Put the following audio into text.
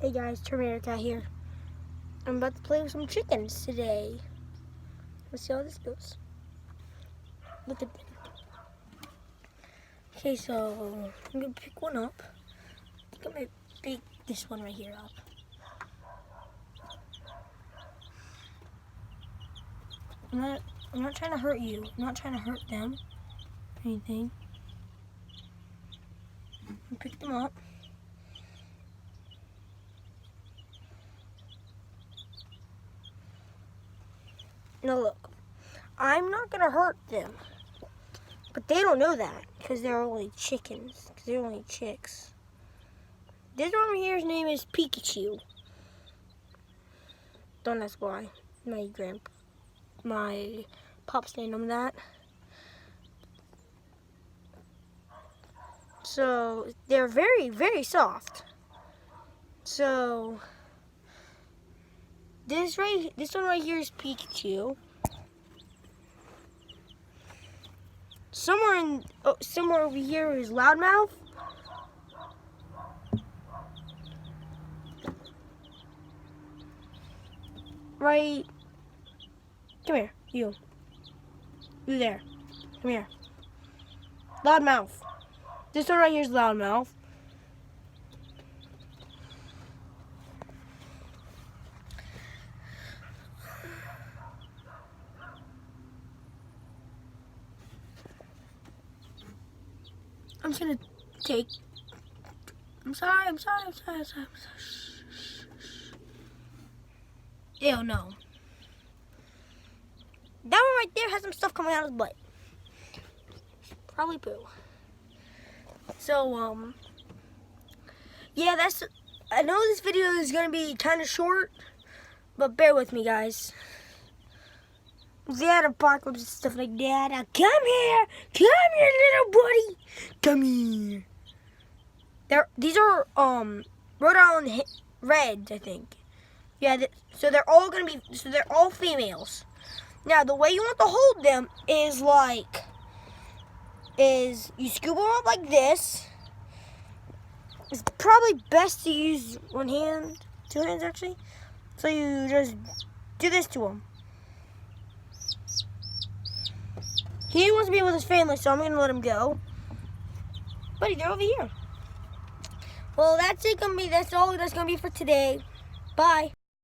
Hey guys, Terminator Cat here. I'm about to play with some chickens today. Let's see how this goes. Look at them. Okay, so I'm gonna pick one up. I think I'm gonna pick this one right here up. I'm not trying to hurt you. I'm not trying to hurt them or anything. I'm gonna pick them up. Now look, I'm not gonna hurt them, but they don't know that because they're only chickens, because they're only chicks. This one here's name is Pikachu. Don't ask why. My pops named him that. So they're very, very soft. So this one right here is Pikachu. Somewhere over here is Loudmouth. Right. Come here, you. You there. Come here. Loudmouth. This one right here is Loudmouth. I'm just gonna take. I'm sorry. Ew, no. That one right there has some stuff coming out of his butt. Probably poo. So, yeah, I know this video is gonna be kind of short, but bear with me, guys. They had apocalypse and stuff like that. Now, come here, little buddy, come here. These are Rhode Island Reds, I think. Yeah, so they're all females. Now, the way you want to hold them is you scoop them up like this. It's probably best to use one hand, two hands actually. So you just do this to him. He wants to be with his family, so I'm going to let him go. Buddy, they're over here. Well, that's all that's going to be for today. Bye.